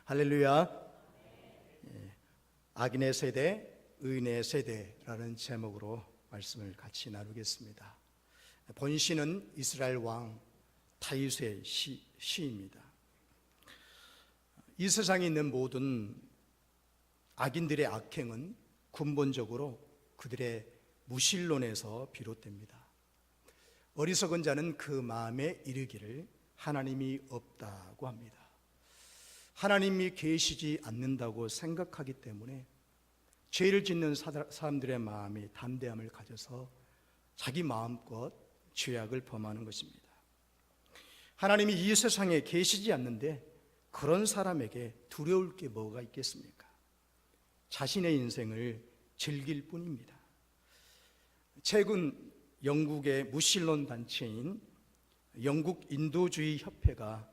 할렐루야. 악인의 세대, 의인의 세대라는 제목으로 말씀을 같이 나누겠습니다. 본시는 이스라엘 왕 다윗의 시입니다. 이 세상에 있는 모든 악인들의 악행은 근본적으로 그들의 무신론에서 비롯됩니다. 어리석은 자는 그 마음에 이르기를 하나님이 없다고 합니다. 하나님이 계시지 않는다고 생각하기 때문에 죄를 짓는 사람들의 마음이 담대함을 가져서 자기 마음껏 죄악을 범하는 것입니다. 하나님이 이 세상에 계시지 않는데 그런 사람에게 두려울 게 뭐가 있겠습니까? 자신의 인생을 즐길 뿐입니다. 최근 영국의 무신론 단체인 영국 인도주의 협회가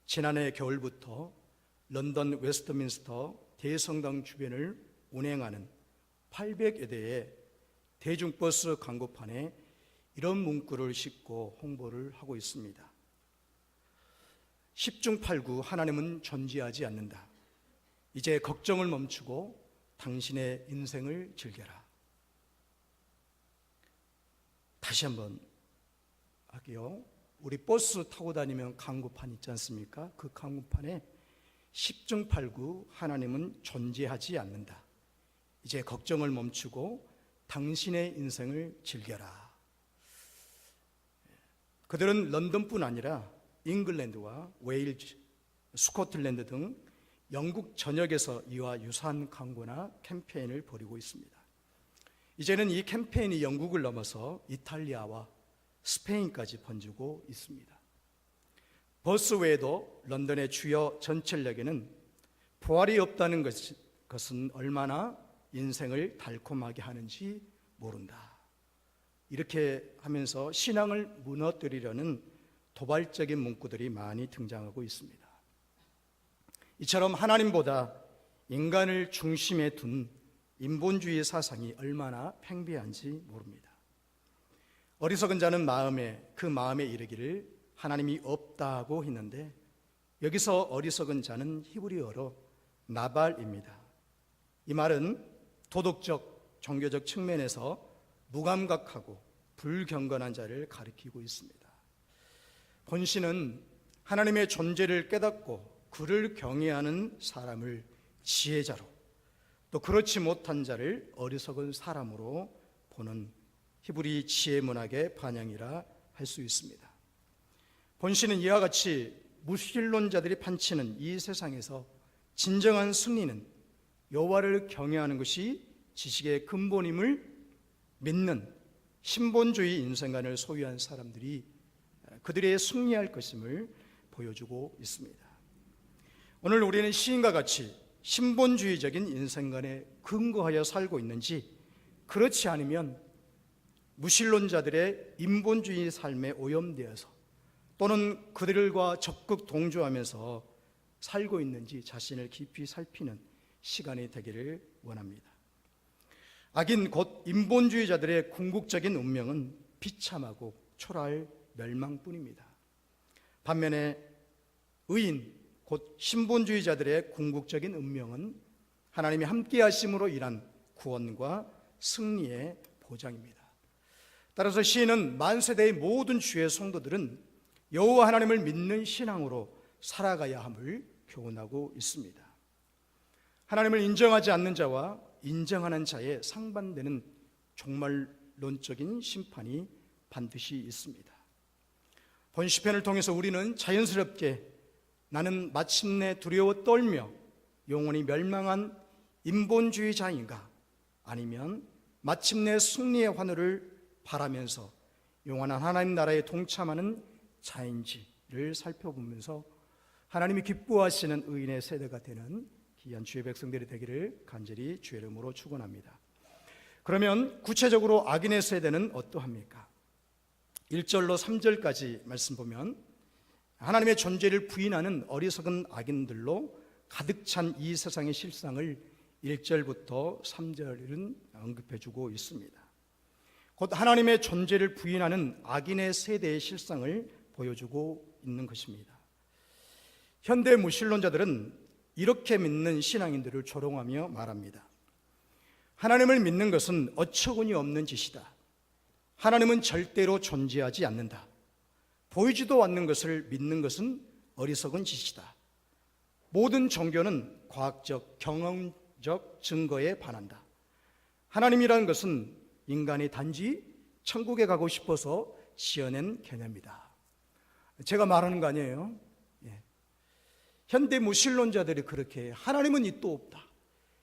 지난해 겨울부터 런던 웨스트민스터 대성당 주변을 운행하는 800여 대의 대중버스 광고판에 이런 문구를 싣고 홍보를 하고 있습니다. 10중 8구 하나님은 존재하지 않는다. 이제 걱정을 멈추고 당신의 인생을 즐겨라. 다시 한번 할게요. 우리 버스 타고 다니면 광고판 있지 않습니까? 그 광고판에 10중 8구 하나님은 존재하지 않는다. 이제 걱정을 멈추고 당신의 인생을 즐겨라. 그들은 런던뿐 아니라 잉글랜드와 웨일즈, 스코틀랜드 등 영국 전역에서 이와 유사한 광고나 캠페인을 벌이고 있습니다. 이제는 이 캠페인이 영국을 넘어서 이탈리아와 스페인까지 번지고 있습니다. 버스 외에도 런던의 주요 전철역에는 부활이 없다는 것은 얼마나 인생을 달콤하게 하는지 모른다. 이렇게 하면서 신앙을 무너뜨리려는 도발적인 문구들이 많이 등장하고 있습니다. 이처럼 하나님보다 인간을 중심에 둔 인본주의 사상이 얼마나 팽배한지 모릅니다. 어리석은 자는 그 마음에 이르기를 하나님이 없다고 했는데 여기서 어리석은 자는 히브리어로 나발입니다. 이 말은 도덕적, 종교적 측면에서 무감각하고 불경건한 자를 가리키고 있습니다. 본시는 하나님의 존재를 깨닫고 그를 경외하는 사람을 지혜자로, 또 그렇지 못한 자를 어리석은 사람으로 보는 히브리 지혜 문학의 반영이라 할 수 있습니다. 본시는 이와 같이 무신론자들이 판치는 이 세상에서 진정한 승리는 여호와를 경외하는 것이 지식의 근본임을 믿는 신본주의 인생관을 소유한 사람들이 그들의 승리할 것임을 보여주고 있습니다. 오늘 우리는 시인과 같이 신본주의적인 인생관에 근거하여 살고 있는지, 그렇지 않으면 무신론자들의 인본주의 삶에 오염되어서 또는 그들과 적극 동조하면서 살고 있는지 자신을 깊이 살피는 시간이 되기를 원합니다. 악인 곧 인본주의자들의 궁극적인 운명은 비참하고 초라할 멸망뿐입니다. 반면에 의인 곧 신본주의자들의 궁극적인 운명은 하나님이 함께 하심으로 인한 구원과 승리의 보장입니다. 따라서 시인은 만세대의 모든 주의 성도들은 여호와 하나님을 믿는 신앙으로 살아가야 함을 교훈하고 있습니다. 하나님을 인정하지 않는 자와 인정하는 자의 상반되는 종말론적인 심판이 반드시 있습니다. 본 시편을 통해서 우리는 자연스럽게 나는 마침내 두려워 떨며 영원히 멸망한 인본주의자인가, 아니면 마침내 승리의 환호를 바라면서 영원한 하나님 나라에 동참하는 자인지를 살펴보면서 하나님이 기뻐하시는 의인의 세대가 되는 귀한 주의 백성들이 되기를 간절히 주의 이름으로 축원합니다. 그러면 구체적으로 악인의 세대는 어떠합니까? 1절로 3절까지 말씀 보면 하나님의 존재를 부인하는 어리석은 악인들로 가득 찬 이 세상의 실상을 1절부터 3절은 언급해주고 있습니다. 곧 하나님의 존재를 부인하는 악인의 세대의 실상을 보여주고 있는 것입니다. 현대 무신론자들은 이렇게 믿는 신앙인들을 조롱하며 말합니다. 하나님을 믿는 것은 어처구니 없는 짓이다. 하나님은 절대로 존재하지 않는다. 보이지도 않는 것을 믿는 것은 어리석은 짓이다. 모든 종교는 과학적, 경험적 증거에 반한다. 하나님이라는 것은 인간이 단지 천국에 가고 싶어서 지어낸 개념이다. 제가 말하는 거 아니에요. 현대 무신론자들이 그렇게 해요. 하나님은 있도 없다.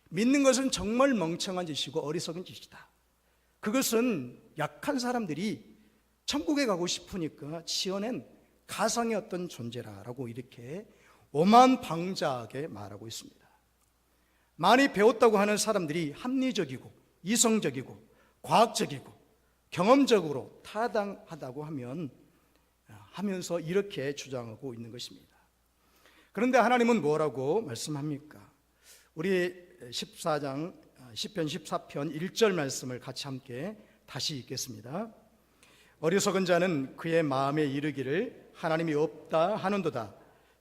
믿는 것은 정말 멍청한 짓이고 어리석은 짓이다. 그것은 약한 사람들이 천국에 가고 싶으니까 지어낸 가상의 어떤 존재라고 이렇게 오만방자하게 말하고 있습니다. 많이 배웠다고 하는 사람들이 합리적이고 이성적이고 과학적이고 경험적으로 타당하다고 하면서 이렇게 주장하고 있는 것입니다. 그런데 하나님은 뭐라고 말씀합니까? 우리 14장 시편 14편 1절 말씀을 같이 함께 다시 읽겠습니다. 어리석은 자는 그의 마음에 이르기를 하나님이 없다 하는도다.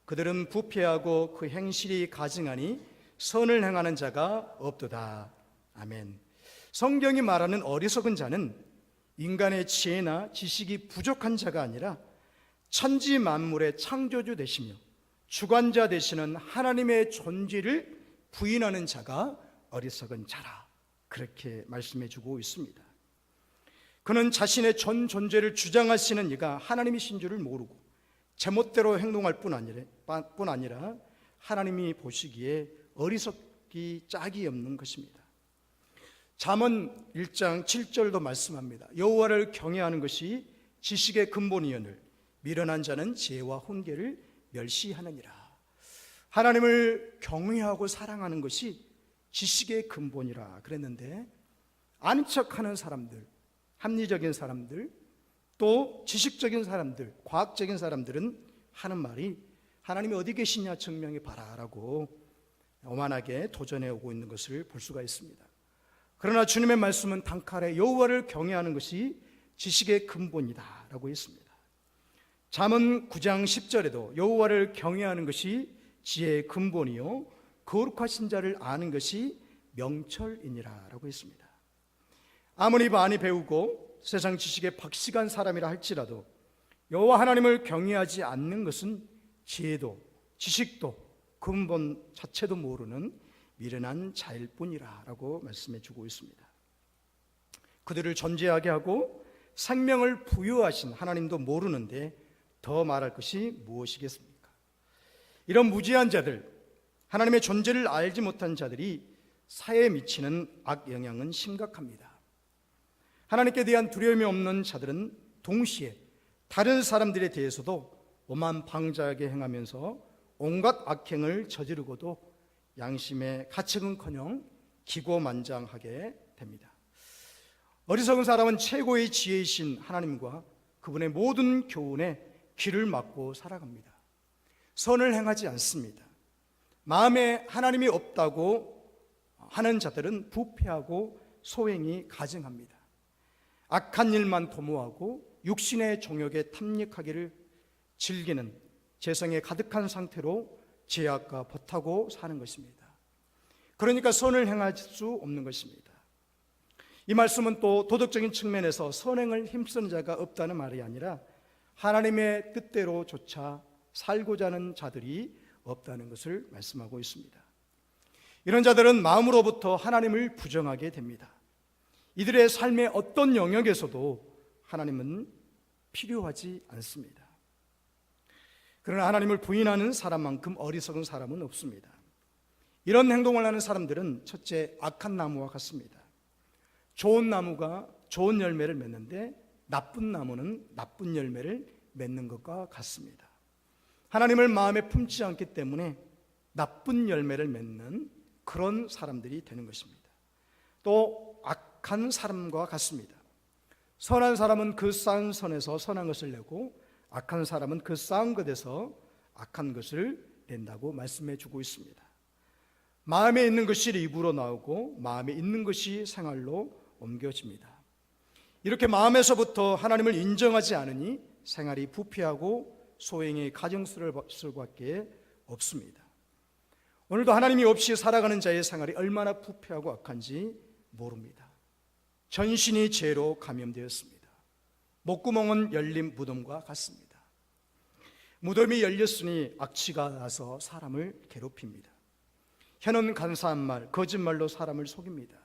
그들은 부패하고 그 행실이 가증하니 선을 행하는 자가 없도다. 아멘. 성경이 말하는 어리석은 자는 인간의 지혜나 지식이 부족한 자가 아니라 천지 만물의 창조주 되시며 주관자 되시는 하나님의 존재를 부인하는 자가 어리석은 자라, 그렇게 말씀해 주고 있습니다. 그는 자신의 전 존재를 주장하시는 이가 하나님이신 줄을 모르고 제멋대로 행동할 뿐 아니라 하나님이 보시기에 어리석기 짝이 없는 것입니다. 잠언 1장 7절도 말씀합니다. 여호와를 경외하는 것이 지식의 근본이오늘 미련한 자는 지혜와 훈계를 멸시하느니라. 하나님을 경외하고 사랑하는 것이 지식의 근본이라 그랬는데, 아는 척하는 사람들, 합리적인 사람들, 또 지식적인 사람들, 과학적인 사람들은 하는 말이 하나님이 어디 계시냐 증명해 봐라라고 오만하게 도전해 오고 있는 것을 볼 수가 있습니다. 그러나 주님의 말씀은 단칼에 여호와를 경외하는 것이 지식의 근본이다라고 했습니다. 잠언 9장 10절에도 여호와를 경외하는 것이 지혜의 근본이요 거룩하신 자를 아는 것이 명철이니라라고 했습니다. 아무리 많이 배우고 세상 지식에 박식한 사람이라 할지라도 여호와 하나님을 경외하지 않는 것은 지혜도 지식도 근본 자체도 모르는 미련한 자일 뿐이라고 말씀해 주고 있습니다. 그들을 존재하게 하고 생명을 부여하신 하나님도 모르는데 더 말할 것이 무엇이겠습니까? 이런 무지한 자들, 하나님의 존재를 알지 못한 자들이 사회에 미치는 악영향은 심각합니다. 하나님께 대한 두려움이 없는 자들은 동시에 다른 사람들에 대해서도 오만방자하게 행하면서 온갖 악행을 저지르고도 양심의 가책은커녕 기고만장하게 됩니다. 어리석은 사람은 최고의 지혜이신 하나님과 그분의 모든 교훈에 귀를 막고 살아갑니다. 선을 행하지 않습니다. 마음에 하나님이 없다고 하는 자들은 부패하고 소행이 가증합니다. 악한 일만 도모하고 육신의 종욕에 탐닉하기를 즐기는 재성에 가득한 상태로 죄악과 버타고 사는 것입니다. 그러니까 선을 행할 수 없는 것입니다. 이 말씀은 또 도덕적인 측면에서 선행을 힘쓰는 자가 없다는 말이 아니라 하나님의 뜻대로조차 살고자 하는 자들이 없다는 것을 말씀하고 있습니다. 이런 자들은 마음으로부터 하나님을 부정하게 됩니다. 이들의 삶의 어떤 영역에서도 하나님은 필요하지 않습니다. 그러나 하나님을 부인하는 사람만큼 어리석은 사람은 없습니다. 이런 행동을 하는 사람들은 첫째, 악한 나무와 같습니다. 좋은 나무가 좋은 열매를 맺는데 나쁜 나무는 나쁜 열매를 맺는 것과 같습니다. 하나님을 마음에 품지 않기 때문에 나쁜 열매를 맺는 그런 사람들이 되는 것입니다. 또 악한 사람과 같습니다. 선한 사람은 그 쌓은 선에서 선한 것을 내고 악한 사람은 그 쌓은 것에서 악한 것을 낸다고 말씀해 주고 있습니다. 마음에 있는 것이 입으로 나오고 마음에 있는 것이 생활로 옮겨집니다. 이렇게 마음에서부터 하나님을 인정하지 않으니 생활이 부패하고 소행이 가증스러울 수밖에 없습니다. 오늘도 하나님이 없이 살아가는 자의 생활이 얼마나 부패하고 악한지 모릅니다. 전신이 죄로 감염되었습니다. 목구멍은 열린 무덤과 같습니다. 무덤이 열렸으니 악취가 나서 사람을 괴롭힙니다. 혀는 간사한 말, 거짓말로 사람을 속입니다.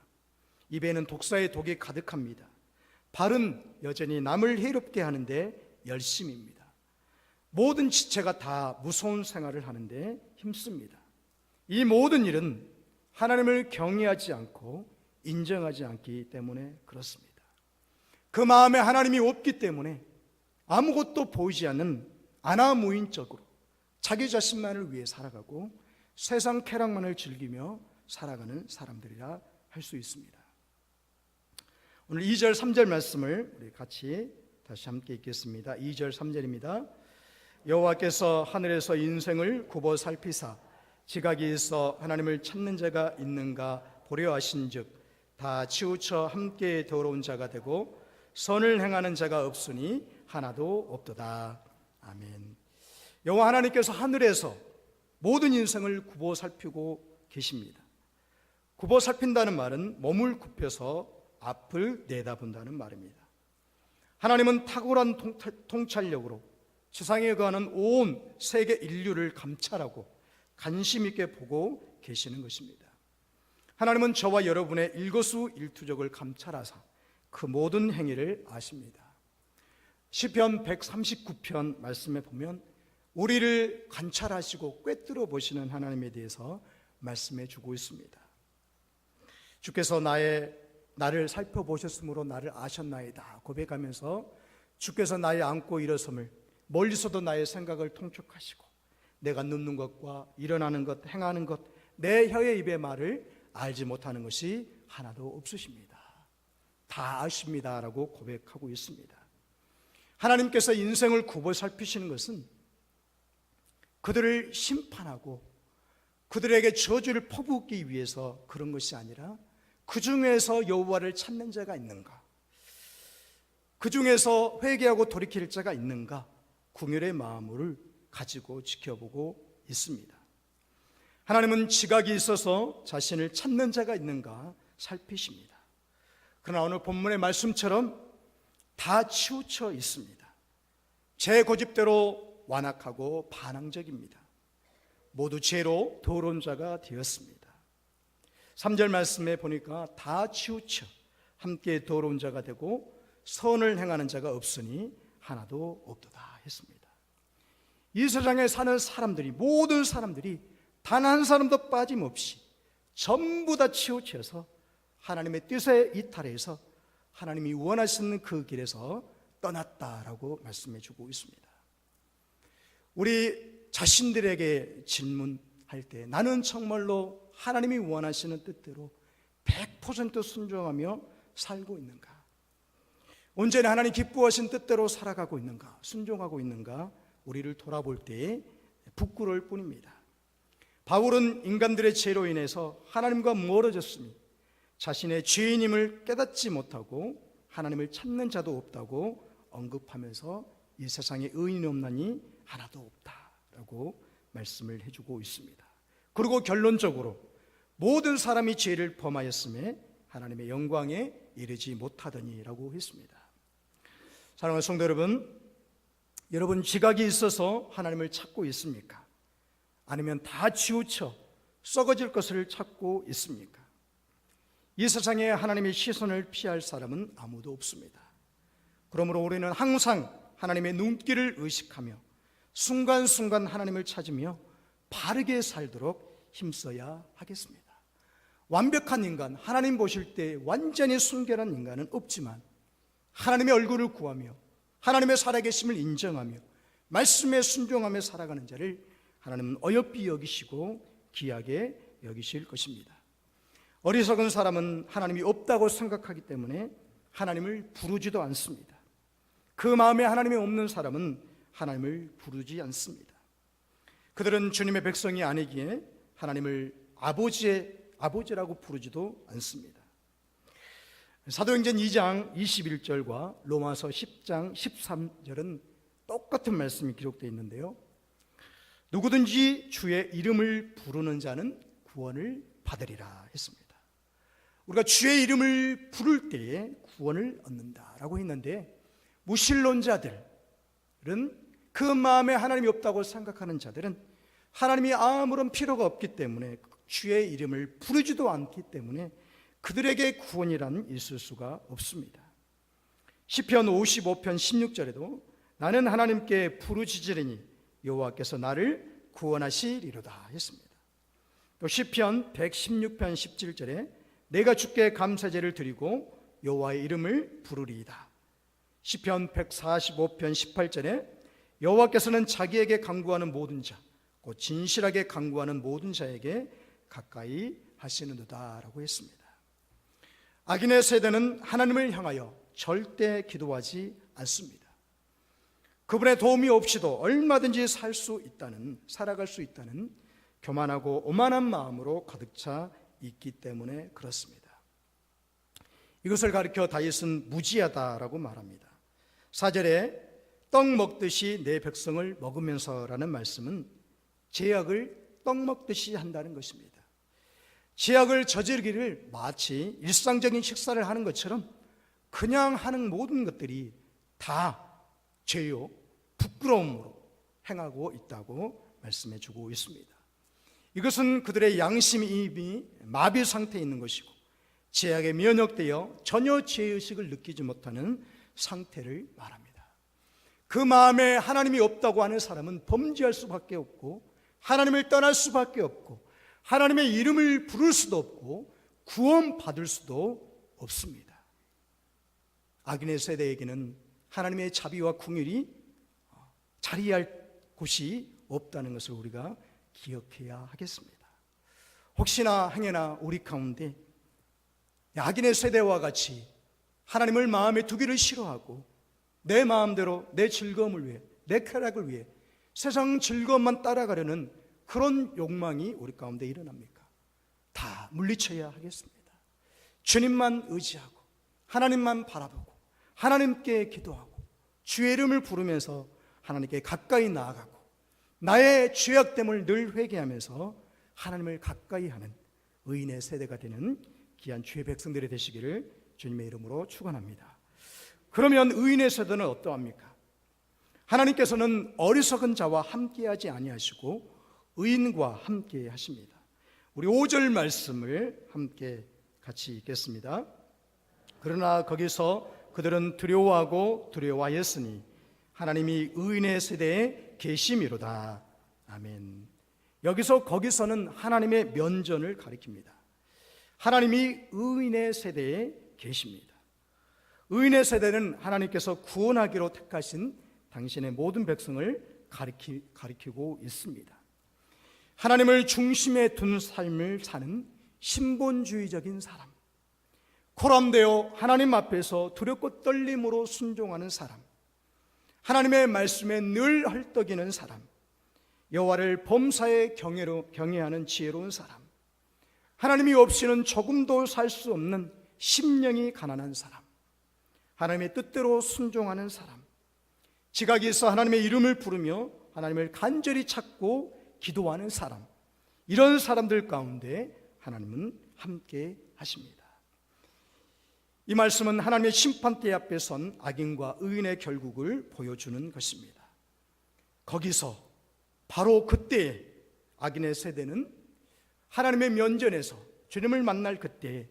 입에는 독사의 독이 가득합니다. 발은 여전히 남을 해롭게 하는데 열심입니다. 모든 지체가 다 무서운 생활을 하는데 힘씁니다. 이 모든 일은 하나님을 경외하지 않고 인정하지 않기 때문에 그렇습니다. 그 마음에 하나님이 없기 때문에 아무것도 보이지 않는 아나무인적으로 자기 자신만을 위해 살아가고 세상 쾌락만을 즐기며 살아가는 사람들이라 할 수 있습니다. 오늘 2절 3절 말씀을 우리 같이 다시 함께 읽겠습니다. 2절 3절입니다. 여호와께서 하늘에서 인생을 굽어 살피사 지각이 있어 하나님을 찾는 자가 있는가 보려 하신즉 다 치우쳐 함께 더러운 자가 되고 선을 행하는 자가 없으니 하나도 없도다. 아멘. 여호와 하나님께서 하늘에서 모든 인생을 굽어 살피고 계십니다. 굽어 살핀다는 말은 몸을 굽혀서 앞을 내다본다는 말입니다. 하나님은 탁월한 통찰력으로 지상에 거하는 온 세계 인류를 감찰하고 관심 있게 보고 계시는 것입니다. 하나님은 저와 여러분의 일거수일투족을 감찰하사 그 모든 행위를 아십니다. 시편 139편 말씀에 보면 우리를 관찰하시고 꿰뚫어 보시는 하나님에 대해서 말씀해 주고 있습니다. 주께서 나를 살펴보셨으므로 나를 아셨나이다 고백하면서 주께서 나의 안고 일어섬을 멀리서도 나의 생각을 통촉하시고 내가 눕는 것과 일어나는 것, 행하는 것, 내 혀의 입의 말을 알지 못하는 것이 하나도 없으십니다. 다 아십니다라고 고백하고 있습니다. 하나님께서 인생을 굽어 살피시는 것은 그들을 심판하고 그들에게 저주를 퍼붓기 위해서 그런 것이 아니라 그 중에서 여호와를 찾는 자가 있는가, 그 중에서 회개하고 돌이킬 자가 있는가 궁율의 마음을 가지고 지켜보고 있습니다. 하나님은 지각이 있어서 자신을 찾는 자가 있는가 살피십니다. 그러나 오늘 본문의 말씀처럼 다 치우쳐 있습니다. 제 고집대로 완악하고 반항적입니다. 모두 죄로 더러운 자가 되었습니다. 3절 말씀에 보니까 다 치우쳐 함께 더러운 자가 되고 선을 행하는 자가 없으니 하나도 없도다 했습니다. 이 세상에 사는 사람들이, 모든 사람들이 단 한 사람도 빠짐없이 전부 다 치우쳐서 하나님의 뜻에 이탈해서 하나님이 원하시는 그 길에서 떠났다라고 말씀해 주고 있습니다. 우리 자신들에게 질문할 때 나는 정말로 하나님이 원하시는 뜻대로 100% 순종하며 살고 있는가? 온전히 하나님 기뻐하신 뜻대로 살아가고 있는가? 순종하고 있는가? 우리를 돌아볼 때 부끄러울 뿐입니다. 바울은 인간들의 죄로 인해서 하나님과 멀어졌으니 자신의 죄인임을 깨닫지 못하고 하나님을 찾는 자도 없다고 언급하면서 이 세상에 의인이 없나니 하나도 없다라고 말씀을 해주고 있습니다. 그리고 결론적으로 모든 사람이 죄를 범하였음에 하나님의 영광에 이르지 못하더니라고 했습니다. 사랑하는 성도 여러분, 여러분 지각이 있어서 하나님을 찾고 있습니까? 아니면 다 치우쳐 썩어질 것을 찾고 있습니까? 이 세상에 하나님의 시선을 피할 사람은 아무도 없습니다. 그러므로 우리는 항상 하나님의 눈길을 의식하며 순간순간 하나님을 찾으며 바르게 살도록 힘써야 하겠습니다. 완벽한 인간, 하나님 보실 때 완전히 순결한 인간은 없지만 하나님의 얼굴을 구하며 하나님의 살아계심을 인정하며 말씀에 순종하며 살아가는 자를 하나님은 어여삐 여기시고 귀하게 여기실 것입니다. 어리석은 사람은 하나님이 없다고 생각하기 때문에 하나님을 부르지도 않습니다. 그 마음에 하나님이 없는 사람은 하나님을 부르지 않습니다. 그들은 주님의 백성이 아니기에 하나님을 아버지라고 부르지도 않습니다. 사도행전 2장 21절과 로마서 10장 13절은 똑같은 말씀이 기록되어 있는데요, 누구든지 주의 이름을 부르는 자는 구원을 받으리라 했습니다. 우리가 주의 이름을 부를 때에 구원을 얻는다라고 했는데, 무신론자들은, 그 마음에 하나님이 없다고 생각하는 자들은 하나님이 아무런 필요가 없기 때문에, 주의 이름을 부르지도 않기 때문에 그들에게 구원이란 있을 수가 없습니다. 시편 55편 16절에도 나는 하나님께 부르짖으리니 여호와께서 나를 구원하시리로다 했습니다. 또 시편 116편 17절에 내가 주께 감사제를 드리고 여호와의 이름을 부르리이다. 시편 145편 18절에 여호와께서는 자기에게 간구하는 모든 자, 곧 진실하게 간구하는 모든 자에게 가까이 하시는도다라고 했습니다. 악인의 세대는 하나님을 향하여 절대 기도하지 않습니다. 그분의 도움이 없이도 얼마든지 살아갈 수 있다는 교만하고 오만한 마음으로 가득 차 있기 때문에 그렇습니다. 이것을 가리켜 다윗은 무지하다라고 말합니다. 4절에 떡 먹듯이 내 백성을 먹으면서라는 말씀은 죄악을 떡 먹듯이 한다는 것입니다. 죄악을 저지르기를 마치 일상적인 식사를 하는 것처럼 그냥 하는 모든 것들이 다 죄요, 부끄러움으로 행하고 있다고 말씀해 주고 있습니다. 이것은 그들의 양심이 이미 마비 상태에 있는 것이고 죄악에 면역되어 전혀 죄의식을 느끼지 못하는 상태를 말합니다. 그 마음에 하나님이 없다고 하는 사람은 범죄할 수밖에 없고 하나님을 떠날 수밖에 없고 하나님의 이름을 부를 수도 없고 구원받을 수도 없습니다. 악인의 세대에게는 하나님의 자비와 긍휼이 자리할 곳이 없다는 것을 우리가 기억해야 하겠습니다. 혹시나 행여나 우리 가운데 악인의 세대와 같이 하나님을 마음에 두기를 싫어하고 내 마음대로 내 즐거움을 위해, 내 쾌락을 위해 세상 즐거움만 따라가려는 그런 욕망이 우리 가운데 일어납니까? 다 물리쳐야 하겠습니다. 주님만 의지하고 하나님만 바라보고 하나님께 기도하고 주의 이름을 부르면서 하나님께 가까이 나아가고 나의 죄악됨을 늘 회개하면서 하나님을 가까이 하는 의인의 세대가 되는 귀한 주의 백성들이 되시기를 주님의 이름으로 축원합니다. 그러면 의인의 세대는 어떠합니까? 하나님께서는 어리석은 자와 함께하지 아니하시고 의인과 함께 하십니다. 우리 5절 말씀을 함께 같이 읽겠습니다. 그러나 거기서 그들은 두려워하고 두려워하였으니 하나님이 의인의 세대에 계심이로다. 아멘. 여기서 거기서는 하나님의 면전을 가리킵니다. 하나님이 의인의 세대에 계십니다. 의인의 세대는 하나님께서 구원하기로 택하신 당신의 모든 백성을 가리키고 있습니다. 하나님을 중심에 둔 삶을 사는 신본주의적인 사람, 코람되어 하나님 앞에서 두렵고 떨림으로 순종하는 사람, 하나님의 말씀에 늘 헐떡이는 사람, 여호와를 범사에 경외하는 지혜로운 사람, 하나님이 없이는 조금도 살 수 없는 심령이 가난한 사람, 하나님의 뜻대로 순종하는 사람, 지각이 있어 하나님의 이름을 부르며 하나님을 간절히 찾고 기도하는 사람, 이런 사람들 가운데 하나님은 함께 하십니다. 이 말씀은 하나님의 심판대 앞에 선 악인과 의인의 결국을 보여주는 것입니다. 거기서 바로 그때 악인의 세대는 하나님의 면전에서 주님을 만날 그때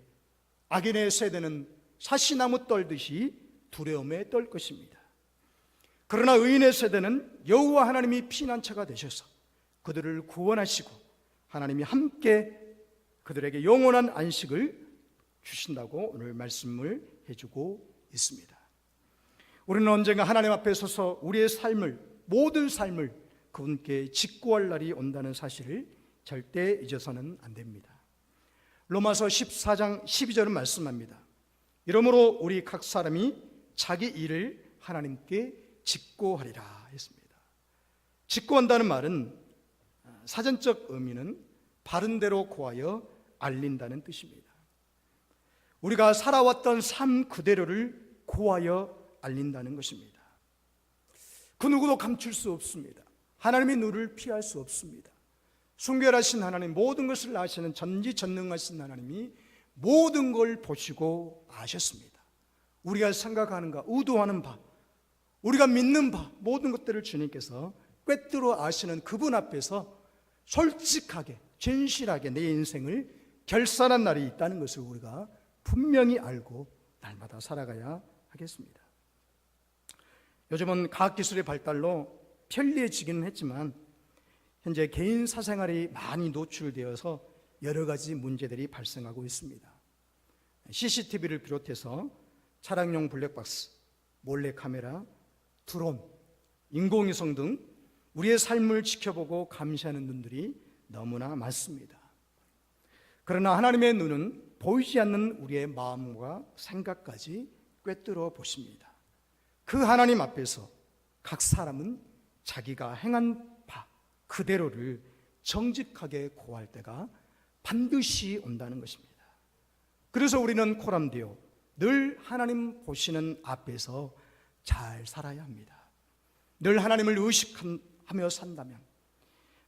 악인의 세대는 사시나무 떨듯이 두려움에 떨 것입니다. 그러나 의인의 세대는 여호와 하나님이 피난처가 되셔서 그들을 구원하시고 하나님이 함께 그들에게 영원한 안식을 주신다고 오늘 말씀을 해주고 있습니다. 우리는 언젠가 하나님 앞에 서서 우리의 삶을, 모든 삶을 그분께 직구할 날이 온다는 사실을 절대 잊어서는 안 됩니다. 로마서 14장 12절은 말씀합니다. 이러므로 우리 각 사람이 자기 일을 하나님께 직구하리라 했습니다. 직구한다는 말은 사전적 의미는 바른 대로 고하여 알린다는 뜻입니다. 우리가 살아왔던 삶 그대로를 고하여 알린다는 것입니다. 그 누구도 감출 수 없습니다. 하나님의 눈을 피할 수 없습니다. 순결하신 하나님, 모든 것을 아시는 전지전능하신 하나님이 모든 걸 보시고 아셨습니다. 우리가 생각하는가, 의도하는 바, 우리가 믿는 바, 모든 것들을 주님께서 꿰뚫어 아시는 그분 앞에서 솔직하게, 진실하게 내 인생을 결산한 날이 있다는 것을 우리가 분명히 알고 날마다 살아가야 하겠습니다. 요즘은 과학기술의 발달로 편리해지기는 했지만 현재 개인 사생활이 많이 노출되어서 여러 가지 문제들이 발생하고 있습니다. CCTV를 비롯해서 차량용 블랙박스, 몰래카메라, 드론, 인공위성 등 우리의 삶을 지켜보고 감시하는 눈들이 너무나 많습니다. 그러나 하나님의 눈은 보이지 않는 우리의 마음과 생각까지 꿰뚫어 보십니다. 그 하나님 앞에서 각 사람은 자기가 행한 바 그대로를 정직하게 고할 때가 반드시 온다는 것입니다. 그래서 우리는 코람데오, 늘 하나님 보시는 앞에서 잘 살아야 합니다. 늘 하나님을 의식하며 산다면,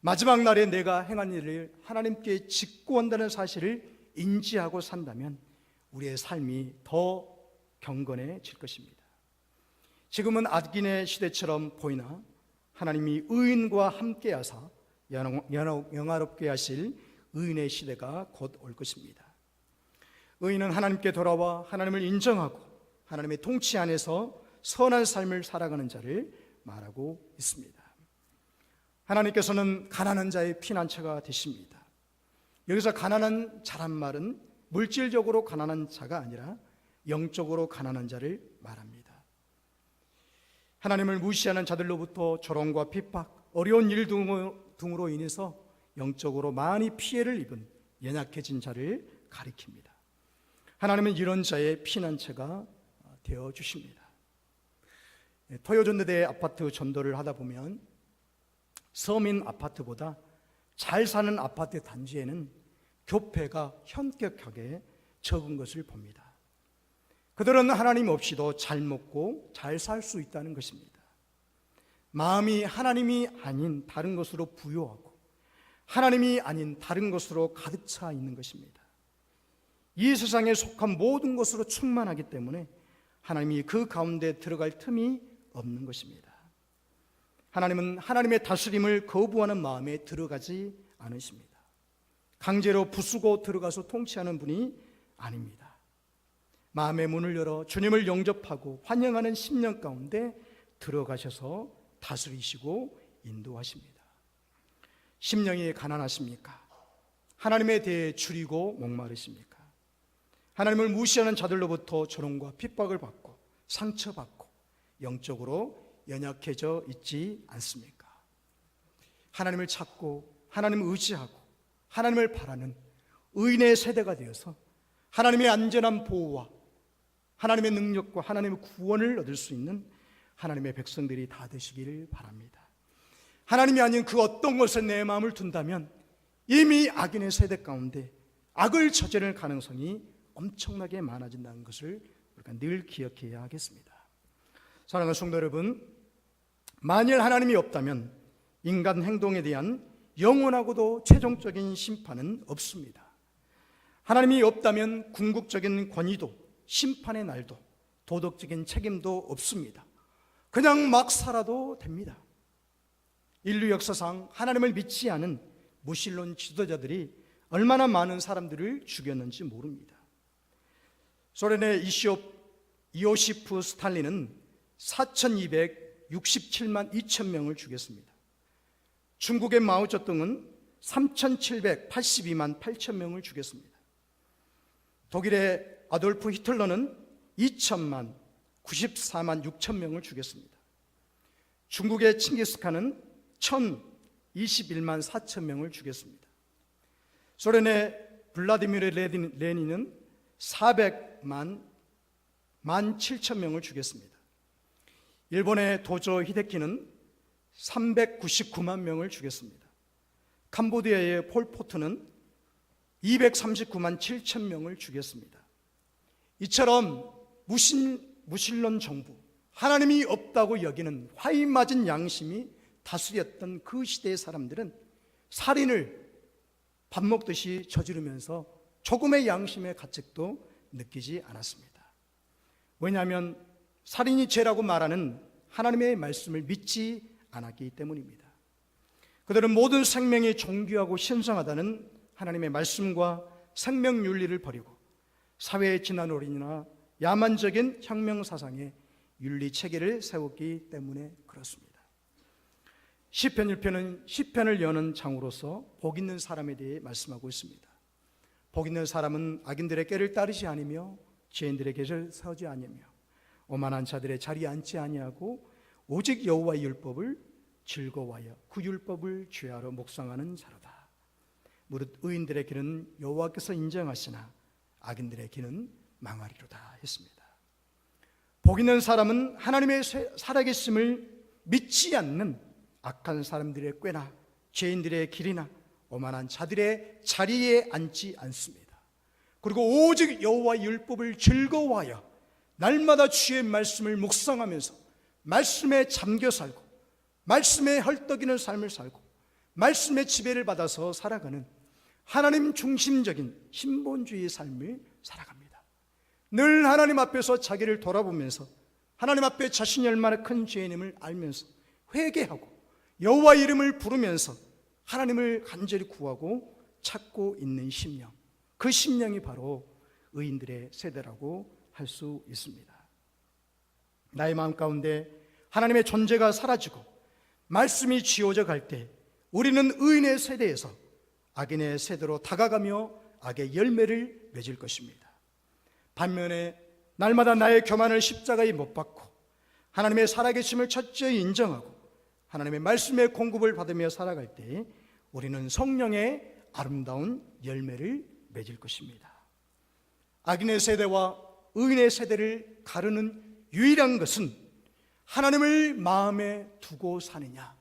마지막 날에 내가 행한 일을 하나님께 직구한다는 사실을 인지하고 산다면 우리의 삶이 더 경건해질 것입니다. 지금은 악인의 시대처럼 보이나 하나님이 의인과 함께 하사 영화롭게 하실 의인의 시대가 곧 올 것입니다. 의인은 하나님께 돌아와 하나님을 인정하고 하나님의 통치 안에서 선한 삶을 살아가는 자를 말하고 있습니다. 하나님께서는 가난한 자의 피난처가 되십니다. 여기서 가난한 자란 말은 물질적으로 가난한 자가 아니라 영적으로 가난한 자를 말합니다. 하나님을 무시하는 자들로부터 조롱과 핍박, 어려운 일 등으로 인해서 영적으로 많이 피해를 입은 연약해진 자를 가리킵니다. 하나님은 이런 자의 피난처가 되어주십니다. 토요전도대 아파트 전도를 하다 보면 서민 아파트보다 잘 사는 아파트 단지에는 교폐가 현격하게 적은 것을 봅니다. 그들은 하나님 없이도 잘 먹고 잘 살 수 있다는 것입니다. 마음이 하나님이 아닌 다른 것으로 부요하고 하나님이 아닌 다른 것으로 가득 차 있는 것입니다. 이 세상에 속한 모든 것으로 충만하기 때문에 하나님이 그 가운데 들어갈 틈이 없는 것입니다. 하나님은 하나님의 다스림을 거부하는 마음에 들어가지 않으십니다. 강제로 부수고 들어가서 통치하는 분이 아닙니다. 마음의 문을 열어 주님을 영접하고 환영하는 심령 가운데 들어가셔서 다스리시고 인도하십니다. 심령이 가난하십니까? 하나님에 대해 줄이고 목마르십니까? 하나님을 무시하는 자들로부터 조롱과 핍박을 받고 상처받고 영적으로 연약해져 있지 않습니까? 하나님을 찾고 하나님을 의지하고 하나님을 바라는 의인의 세대가 되어서 하나님의 안전한 보호와 하나님의 능력과 하나님의 구원을 얻을 수 있는 하나님의 백성들이 다 되시기를 바랍니다. 하나님이 아닌 그 어떤 것에 내 마음을 둔다면 이미 악인의 세대 가운데 악을 저지를 가능성이 엄청나게 많아진다는 것을 우리가 늘 기억해야 하겠습니다. 사랑하는 성도 여러분, 만일 하나님이 없다면 인간 행동에 대한 영원하고도 최종적인 심판은 없습니다. 하나님이 없다면 궁극적인 권위도 심판의 날도 도덕적인 책임도 없습니다. 그냥 막 살아도 됩니다. 인류 역사상 하나님을 믿지 않은 무신론 지도자들이 얼마나 많은 사람들을 죽였는지 모릅니다. 소련의 이오시프 스탈린은 4,267만 2천 명을 죽였습니다. 중국의 마오쩌둥은 3,782만 8천 명을 죽였습니다. 독일의 아돌프 히틀러는 2천만 94만 6천 명을 죽였습니다. 중국의 칭기스칸은 1,021만 4천 명을 죽였습니다. 소련의 블라디미르 레닌은 400만 7천 명을 죽였습니다. 일본의 도조 히데키는 399만 명을 죽였습니다. 캄보디아의 폴포트는 239만 7천 명을 죽였습니다. 이처럼 무신론 정부, 하나님이 없다고 여기는 화인 맞은 양심이 다스렸던 그 시대의 사람들은 살인을 밥 먹듯이 저지르면서 조금의 양심의 가책도 느끼지 않았습니다. 왜냐하면 살인이 죄라고 말하는 하나님의 말씀을 믿지 않았기 때문입니다. 그들은 모든 생명이 존귀하고 신성하다는 하나님의 말씀과 생명 윤리를 버리고 사회의 진화 논리나 야만적인 혁명 사상의 윤리 체계를 세웠기 때문에 그렇습니다. 시편 1편은 시편을 여는 장으로서 복 있는 사람에 대해 말씀하고 있습니다. 복 있는 사람은 악인들의 꾀를 따르지 아니며 죄인들의 곁을 서지 아니며 오만한 자들의 자리에 앉지 아니하고 오직 여호와의 율법을 즐거워하여 그 율법을 죄하러 묵상하는 자로다. 무릇 의인들의 길은 여호와께서 인정하시나 악인들의 길은 망하리로다 했습니다. 복 있는 사람은 하나님의 살아계심을 믿지 않는 악한 사람들의 꾀나 죄인들의 길이나 오만한 자들의 자리에 앉지 않습니다. 그리고 오직 여호와의 율법을 즐거워하여 날마다 주의 말씀을 묵상하면서 말씀에 잠겨 살고 말씀에 헐떡이는 삶을 살고 말씀의 지배를 받아서 살아가는 하나님 중심적인 신본주의의 삶을 살아갑니다. 늘 하나님 앞에서 자기를 돌아보면서 하나님 앞에 자신이 얼마나 큰 죄인임을 알면서 회개하고 여호와 이름을 부르면서 하나님을 간절히 구하고 찾고 있는 심령, 그 심령이 바로 의인들의 세대라고 할 수 있습니다. 나의 마음 가운데 하나님의 존재가 사라지고 말씀이 지워져 갈 때 우리는 의인의 세대에서 악인의 세대로 다가가며 악의 열매를 맺을 것입니다. 반면에 날마다 나의 교만을 십자가에 못 박고 하나님의 살아계심을 철저히 인정하고 하나님의 말씀의 공급을 받으며 살아갈 때 우리는 성령의 아름다운 열매를 맺을 것입니다. 악인의 세대와 의인의 세대를 가르는 유일한 것은 하나님을 마음에 두고 사느냐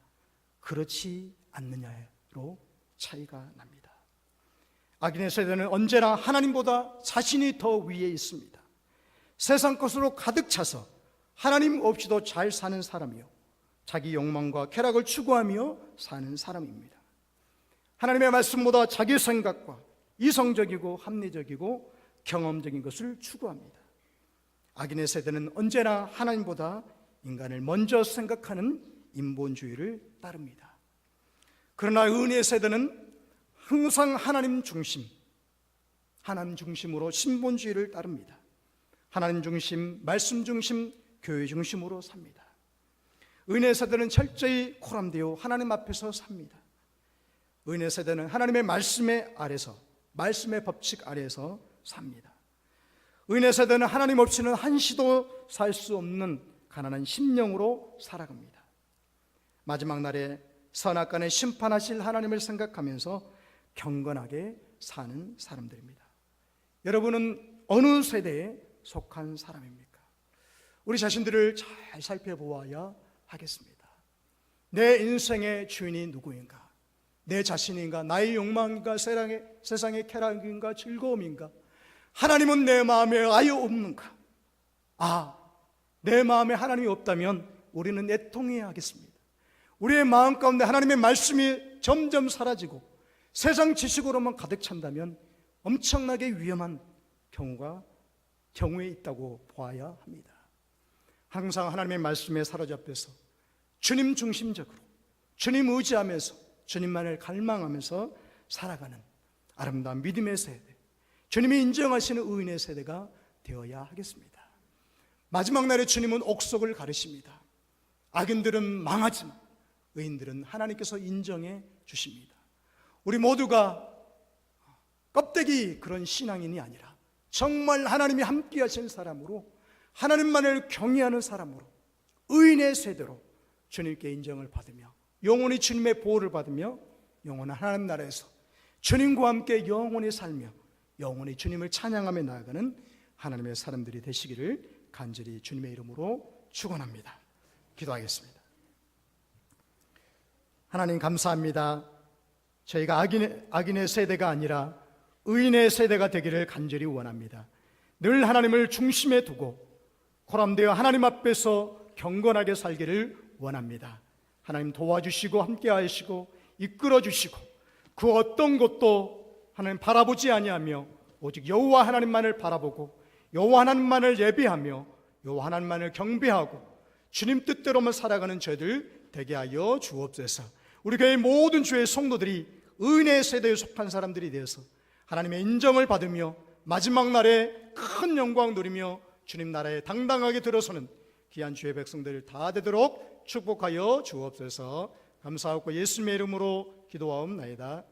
그렇지 않느냐로 차이가 납니다. 악인의 세대는 언제나 하나님보다 자신이 더 위에 있습니다. 세상 것으로 가득 차서 하나님 없이도 잘 사는 사람이요 자기 욕망과 쾌락을 추구하며 사는 사람입니다. 하나님의 말씀보다 자기 생각과 이성적이고 합리적이고 경험적인 것을 추구합니다. 악인의 세대는 언제나 하나님보다 인간을 먼저 생각하는 인본주의를 따릅니다. 그러나 의인의 세대는 항상 하나님 중심으로 신본주의를 따릅니다. 하나님 중심, 말씀 중심, 교회 중심으로 삽니다. 의인의 세대는 철저히 코람되어 하나님 앞에서 삽니다. 의인의 세대는 하나님의 말씀의 아래서, 말씀의 법칙 아래에서 삽니다. 의인의 세대는 하나님 없이는 한시도 살 수 없는 가난한 심령으로 살아갑니다. 마지막 날에 선악간에 심판하실 하나님을 생각하면서 경건하게 사는 사람들입니다. 여러분은 어느 세대에 속한 사람입니까? 우리 자신들을 잘 살펴보아야 하겠습니다. 내 인생의 주인이 누구인가? 내 자신인가? 나의 욕망인가? 세상의 쾌락인가? 즐거움인가? 하나님은 내 마음에 아예 없는가? 내 마음에 하나님이 없다면 우리는 애통해야 하겠습니다. 우리의 마음 가운데 하나님의 말씀이 점점 사라지고 세상 지식으로만 가득 찬다면 엄청나게 위험한 경우에 있다고 보아야 합니다. 항상 하나님의 말씀에 사로잡혀서 주님 중심적으로 주님 의지하면서 주님만을 갈망하면서 살아가는 아름다운 믿음의 세대, 주님이 인정하시는 의인의 세대가 되어야 하겠습니다. 마지막 날에 주님은 옥석을 가르십니다. 악인들은 망하지만 의인들은 하나님께서 인정해 주십니다. 우리 모두가 껍데기 그런 신앙인이 아니라 정말 하나님이 함께 하신 사람으로 하나님만을 경외하는 사람으로 의인의 세대로 주님께 인정을 받으며 영원히 주님의 보호를 받으며 영원한 하나님 나라에서 주님과 함께 영원히 살며 영원히 주님을 찬양하며 나아가는 하나님의 사람들이 되시기를 간절히 주님의 이름으로 축원합니다. 기도하겠습니다. 하나님 감사합니다. 저희가 악인의 세대가 아니라 의인의 세대가 되기를 간절히 원합니다. 늘 하나님을 중심에 두고 코람되어 하나님 앞에서 경건하게 살기를 원합니다. 하나님 도와주시고 함께하시고 이끌어주시고 그 어떤 것도 하나님 바라보지 아니하며 오직 여호와 하나님만을 바라보고 여호와 하나님만을 예배하며 여호와 하나님만을 경배하고 주님 뜻대로만 살아가는 저희들 되게 하여 주옵소서. 우리 교회 모든 주의 성도들이 은혜의 세대에 속한 사람들이 되어서 하나님의 인정을 받으며 마지막 날에 큰 영광 누리며 주님 나라에 당당하게 들어서는 귀한 주의 백성들 다 되도록 축복하여 주옵소서. 감사하고 예수님의 이름으로 기도하옵나이다.